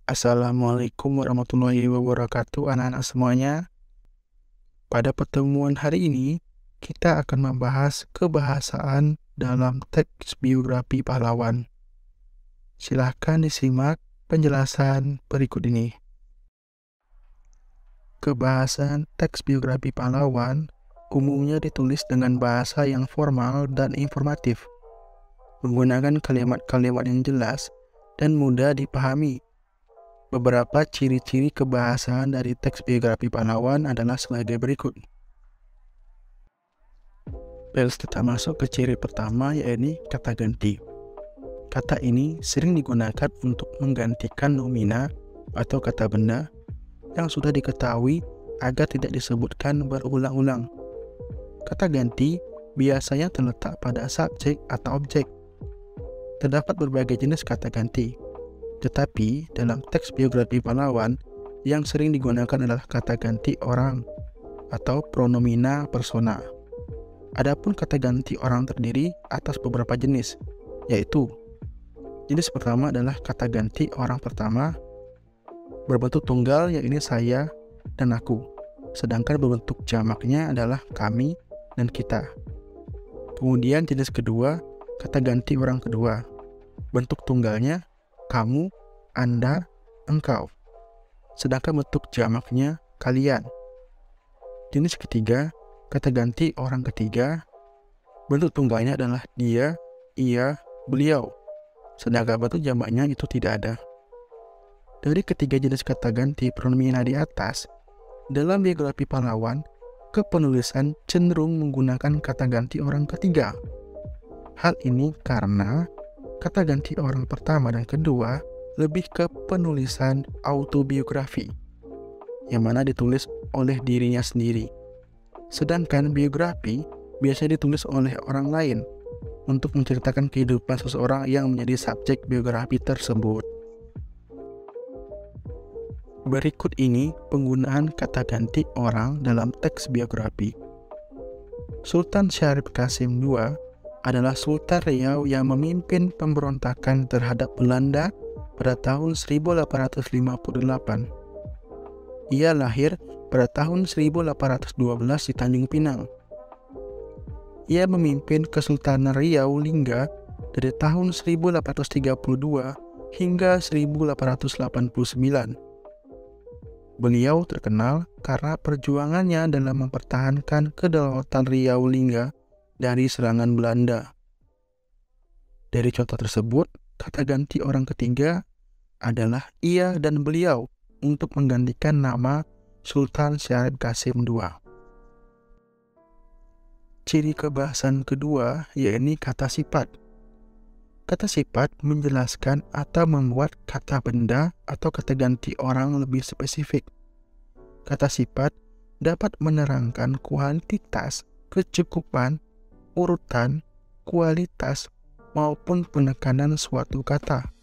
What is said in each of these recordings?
Assalamualaikum warahmatullahi wabarakatuh, anak-anak semuanya. Pada pertemuan hari ini, kita akan membahas kebahasaan dalam teks biografi pahlawan. Silahkan disimak penjelasan berikut ini. Kebahasaan teks biografi pahlawan umumnya ditulis dengan bahasa yang formal dan informatif, menggunakan kalimat-kalimat yang jelas dan mudah dipahami. Beberapa ciri-ciri kebahasaan dari teks biografi pahlawan adalah sebagai berikut. Kita masuk ke ciri pertama, yaitu kata ganti. Kata ini sering digunakan untuk menggantikan nomina atau kata benda yang sudah diketahui agar tidak disebutkan berulang-ulang. Kata ganti biasanya terletak pada subjek atau objek. Terdapat berbagai jenis kata ganti, tetapi dalam teks biografi pahlawan yang sering digunakan adalah kata ganti orang atau pronomina persona. Adapun kata ganti orang terdiri atas beberapa jenis, yaitu jenis pertama adalah kata ganti orang pertama berbentuk tunggal, yaitu saya dan aku, sedangkan berbentuk jamaknya adalah kami dan kita. Kemudian jenis kedua, kata ganti orang kedua, bentuk tunggalnya kamu, Anda, engkau, sedangkan bentuk jamaknya kalian. Jenis ketiga, kata ganti orang ketiga, bentuk tunggalnya adalah dia, ia, beliau, sedangkan bentuk jamaknya itu tidak ada. Dari ketiga jenis kata ganti pronomina di atas, dalam biografi pahlawan, kepenulisan cenderung menggunakan kata ganti orang ketiga. Hal ini karena kata ganti orang pertama dan kedua lebih ke penulisan autobiografi, yang mana ditulis oleh dirinya sendiri. Sedangkan biografi biasanya ditulis oleh orang lain untuk menceritakan kehidupan seseorang yang menjadi subjek biografi tersebut. Berikut ini penggunaan kata ganti orang dalam teks biografi. Sultan Syarif Qasim II adalah Sultan Riau yang memimpin pemberontakan terhadap Belanda pada tahun 1858. Ia lahir pada tahun 1812 di Tanjung Pinang. Ia memimpin Kesultanan Riau Lingga dari tahun 1832 hingga 1889. Beliau terkenal karena perjuangannya dalam mempertahankan kedaulatan Riau Lingga dari serangan Belanda. Dari contoh tersebut, kata ganti orang ketiga adalah ia dan beliau untuk menggantikan nama Sultan Syarif Qasim II. Ciri kebahasan kedua yaitu kata sifat. Kata sifat menjelaskan atau membuat kata benda atau kata ganti orang lebih spesifik. Kata sifat dapat menerangkan kuantitas, kecukupan, urutan, kualitas, maupun penekanan suatu kata.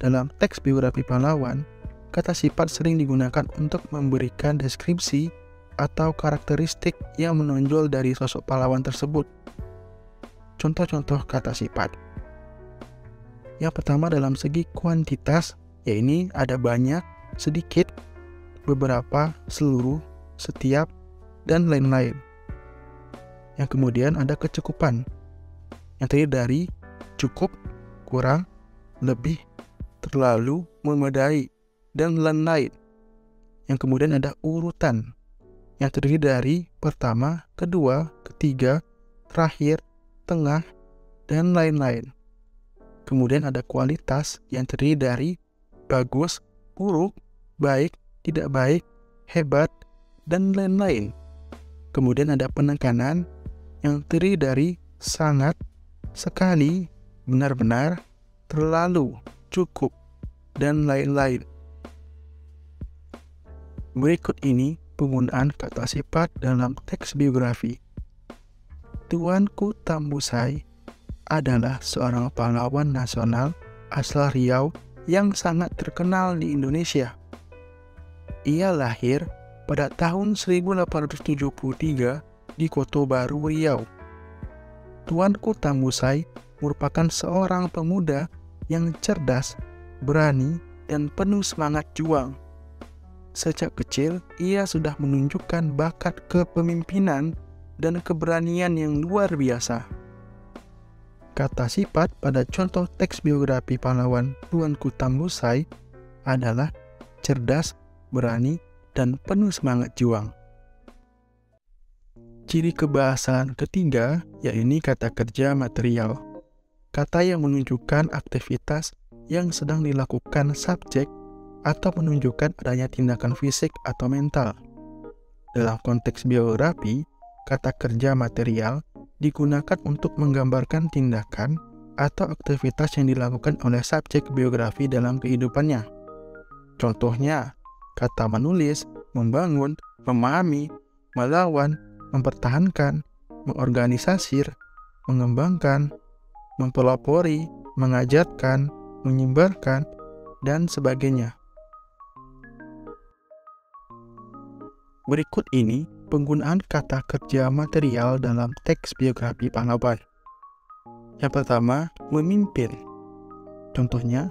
Dalam teks biografi pahlawan, kata sifat sering digunakan untuk memberikan deskripsi atau karakteristik yang menonjol dari sosok pahlawan tersebut. Contoh-contoh kata sifat. Yang pertama dalam segi kuantitas, yaitu ada banyak, sedikit, beberapa, seluruh, setiap, dan lain-lain. Yang kemudian ada kecukupan, yang terdiri dari cukup, kurang, lebih, terlalu, memadai, dan lain-lain. Yang kemudian ada urutan, yang terdiri dari pertama, kedua, ketiga, terakhir, tengah, dan lain-lain. Kemudian ada kualitas yang terdiri dari bagus, buruk, baik, tidak baik, hebat, dan lain-lain. Kemudian ada penekanan yang terdiri dari sangat, sekali, benar-benar, terlalu, cukup, dan lain-lain. Berikut ini penggunaan kata sifat dalam teks biografi. Tuanku Tambusai adalah seorang pahlawan nasional asal Riau yang sangat terkenal di Indonesia. Ia lahir pada tahun 1873 di Kota Baru, Riau. Tuanku Tambusai merupakan seorang pemuda yang cerdas, berani, dan penuh semangat juang. Sejak kecil, ia sudah menunjukkan bakat kepemimpinan dan keberanian yang luar biasa. Kata sifat pada contoh teks biografi pahlawan Tuanku Tambusai adalah cerdas, berani, dan penuh semangat juang. Ciri kebahasaan ketiga yakni kata kerja material. Kata yang menunjukkan aktivitas yang sedang dilakukan subjek atau menunjukkan adanya tindakan fisik atau mental. Dalam konteks biografi, kata kerja material digunakan untuk menggambarkan tindakan atau aktivitas yang dilakukan oleh subjek biografi dalam kehidupannya. Contohnya, kata menulis, membangun, memahami, melawan, mempertahankan, mengorganisasir, mengembangkan, mempelopori, mengajarkan, menyebarkan, dan sebagainya. Berikut ini penggunaan kata kerja material dalam teks biografi pahlawan. Yang pertama, memimpin. Contohnya,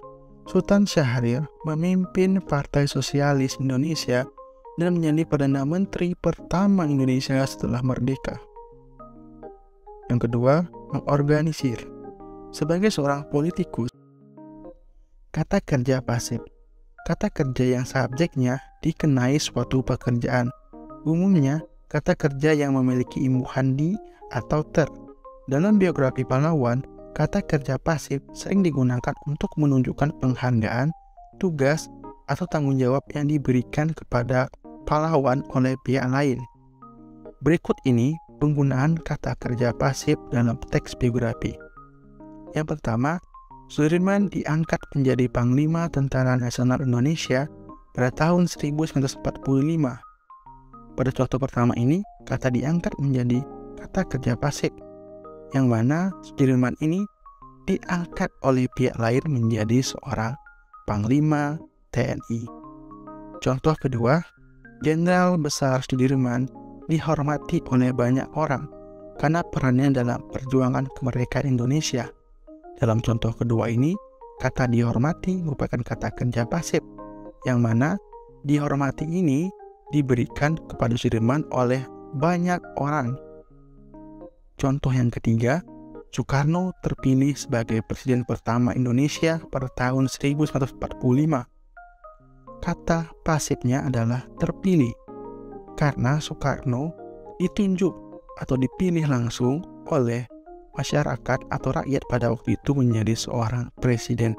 Sultan Syahrir memimpin Partai Sosialis Indonesia dan menjadi Perdana Menteri pertama Indonesia setelah merdeka. Yang kedua, mengorganisir. Sebagai seorang politikus, kata kerja pasif. Kata kerja yang subjeknya dikenai suatu pekerjaan. Umumnya, kata kerja yang memiliki imbuhan di atau ter. Dalam biografi pahlawan, kata kerja pasif sering digunakan untuk menunjukkan penghargaan, tugas, atau tanggung jawab yang diberikan kepada pahlawan oleh pihak lain. Berikut ini penggunaan kata kerja pasif dalam teks biografi. Yang pertama, Sudirman diangkat menjadi Panglima Tentara Nasional Indonesia pada tahun 1945. Pada contoh pertama ini, kata diangkat menjadi kata kerja pasif, yang mana Sudirman ini diangkat oleh pihak lain menjadi seorang Panglima TNI. Contoh kedua, Jenderal Besar Sudirman dihormati oleh banyak orang karena perannya dalam perjuangan kemerdekaan Indonesia. Dalam contoh kedua ini, kata dihormati merupakan kata kerja pasif, yang mana dihormati ini diberikan kepada Sudirman oleh banyak orang. Contoh yang ketiga, Soekarno terpilih sebagai Presiden pertama Indonesia pada tahun 1945. Kata pasifnya adalah terpilih, karena Soekarno ditunjuk atau dipilih langsung oleh masyarakat atau rakyat pada waktu itu menjadi seorang presiden.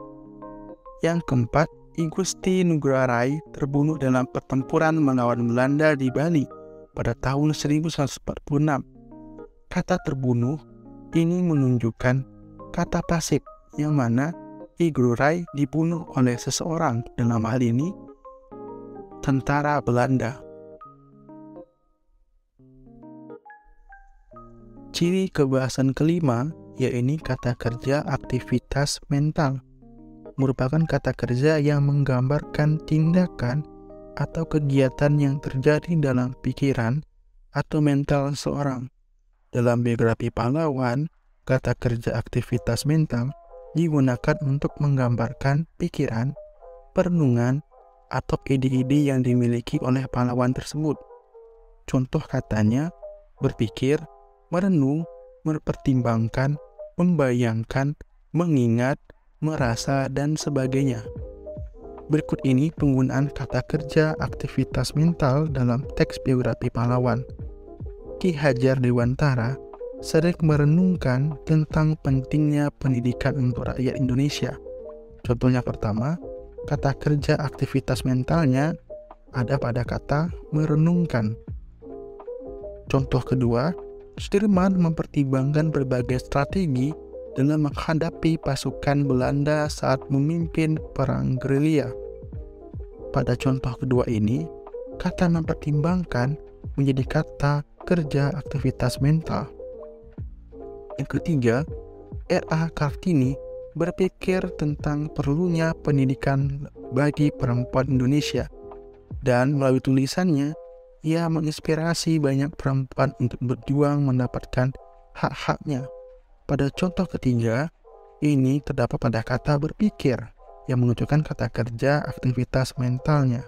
Yang keempat, I Gusti Ngurah Rai terbunuh dalam pertempuran melawan Belanda di Bali pada tahun 1946. Kata terbunuh ini menunjukkan kata pasif, yang mana I Ngurah Rai dibunuh oleh seseorang, dalam hal ini tentara Belanda. Ciri kebahasan kelima yakni kata kerja aktivitas mental. Merupakan kata kerja yang menggambarkan tindakan atau kegiatan yang terjadi dalam pikiran atau mental seseorang. Dalam biografi pahlawan, kata kerja aktivitas mental digunakan untuk menggambarkan pikiran, perenungan, atau ide-ide yang dimiliki oleh pahlawan tersebut. Contoh katanya, berpikir, merenung, mempertimbangkan, membayangkan, mengingat, merasa, dan sebagainya. Berikut ini penggunaan kata kerja aktivitas mental dalam teks biografi pahlawan. Ki Hajar Dewantara sering merenungkan tentang pentingnya pendidikan untuk rakyat Indonesia. Contohnya pertama, kata kerja aktivitas mentalnya ada pada kata merenungkan. Contoh kedua, Sudirman mempertimbangkan berbagai strategi dalam menghadapi pasukan Belanda saat memimpin perang gerilya. Pada contoh kedua ini, kata mempertimbangkan menjadi kata kerja aktivitas mental. Yang ketiga, R.A. Kartini berpikir tentang perlunya pendidikan bagi perempuan Indonesia, dan melalui tulisannya ia menginspirasi banyak perempuan untuk berjuang mendapatkan hak-haknya. Pada contoh ketiga, ini terdapat pada kata berpikir, yang menunjukkan kata kerja aktivitas mentalnya.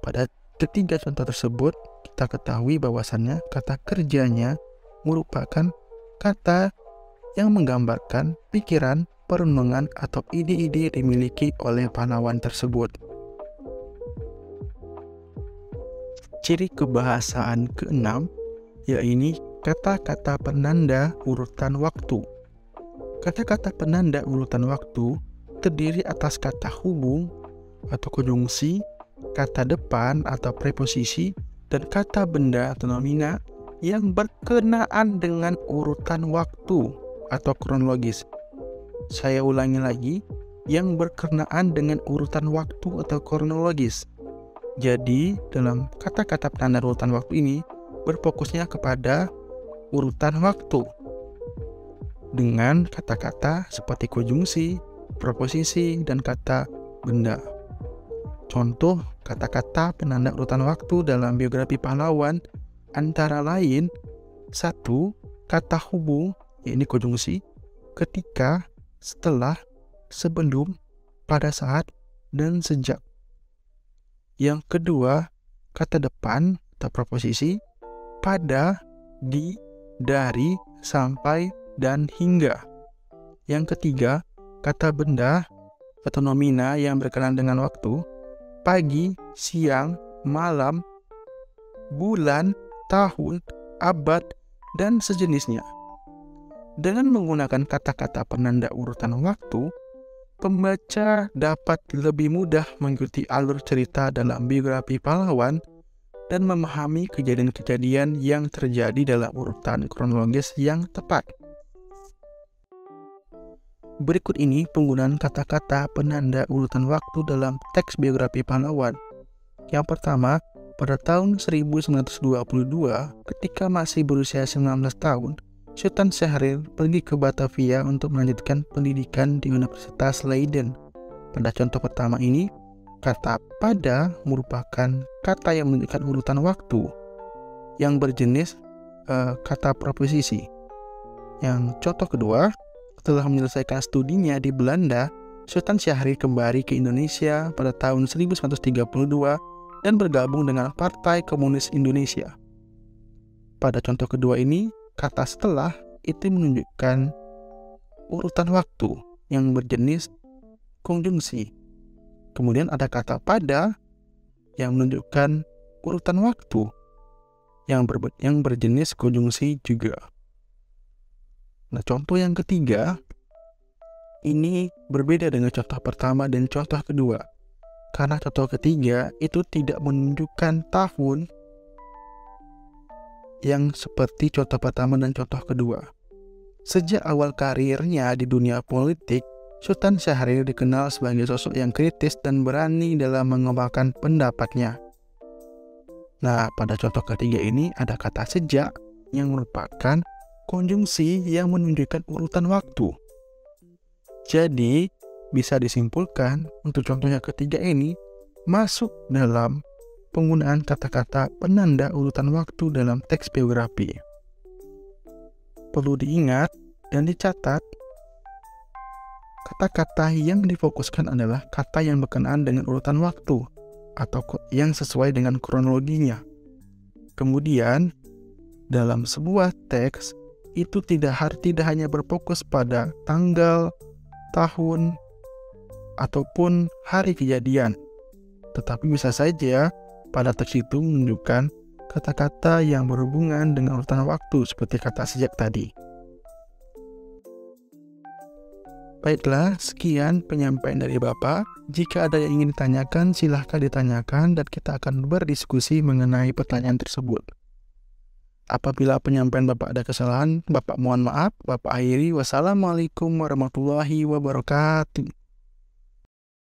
Pada ketiga contoh tersebut, kita ketahui bahwasannya kata kerjanya merupakan kata yang menggambarkan pikiran, perenungan, atau ide-ide yang dimiliki oleh pahlawan tersebut. Ciri kebahasaan keenam, yaitu kata-kata penanda urutan waktu. Kata-kata penanda urutan waktu terdiri atas kata hubung atau konjungsi, kata depan atau preposisi, dan kata benda atau nomina yang berkenaan dengan urutan waktu atau kronologis. Saya ulangi lagi, yang berkenaan dengan urutan waktu atau kronologis. Jadi, dalam kata-kata penanda urutan waktu ini berfokusnya kepada urutan waktu dengan kata-kata seperti konjungsi, preposisi, dan kata benda. Contoh kata-kata penanda urutan waktu dalam biografi pahlawan antara lain: 1. Kata hubung, yaitu konjungsi, ketika, setelah, sebelum, pada saat, dan sejak. Yang kedua, kata depan atau preposisi, pada, di, dari, sampai, dan hingga. Yang ketiga, kata benda atau nomina yang berkenaan dengan waktu: pagi, siang, malam, bulan, tahun, abad, dan sejenisnya. Dengan menggunakan kata-kata penanda urutan waktu, pembaca dapat lebih mudah mengikuti alur cerita dalam biografi pahlawan dan memahami kejadian-kejadian yang terjadi dalam urutan kronologis yang tepat. Berikut ini penggunaan kata-kata penanda urutan waktu dalam teks biografi pahlawan. Yang pertama, pada tahun 1922, ketika masih berusia 19 tahun, Sultan Syahrir pergi ke Batavia untuk melanjutkan pendidikan di Universitas Leiden. Pada contoh pertama ini, kata pada merupakan kata yang menunjukkan urutan waktu yang berjenis kata preposisi. Yang contoh kedua, setelah menyelesaikan studinya di Belanda, Sultan Syahrir kembali ke Indonesia pada tahun 1932 dan bergabung dengan Partai Komunis Indonesia. Pada contoh kedua ini, kata setelah itu menunjukkan urutan waktu yang berjenis konjungsi. Kemudian ada kata pada yang menunjukkan urutan waktu yang berjenis konjungsi juga. Nah, contoh yang ketiga ini berbeda dengan contoh pertama dan contoh kedua. Karena contoh ketiga itu tidak menunjukkan tahun yang seperti contoh pertama dan contoh kedua. Sejak awal karirnya di dunia politik, Sultan Syahrir dikenal sebagai sosok yang kritis dan berani dalam mengembangkan pendapatnya. Nah, pada contoh ketiga ini ada kata sejak yang merupakan konjungsi yang menunjukkan urutan waktu. Jadi, bisa disimpulkan untuk contoh yang ketiga ini masuk dalam penggunaan kata-kata penanda urutan waktu dalam teks biografi. Perlu diingat dan dicatat, kata-kata yang difokuskan adalah kata yang berkenaan dengan urutan waktu atau yang sesuai dengan kronologinya. Kemudian, dalam sebuah teks itu tidak hanya berfokus pada tanggal, tahun, ataupun hari kejadian, tetapi bisa saja pada teks itu menunjukkan kata-kata yang berhubungan dengan urutan waktu seperti kata sejak tadi. Baiklah, sekian penyampaian dari Bapak. Jika ada yang ingin ditanyakan, silahkan ditanyakan dan kita akan berdiskusi mengenai pertanyaan tersebut. Apabila penyampaian Bapak ada kesalahan, Bapak mohon maaf. Bapak akhiri. Wassalamualaikum warahmatullahi wabarakatuh.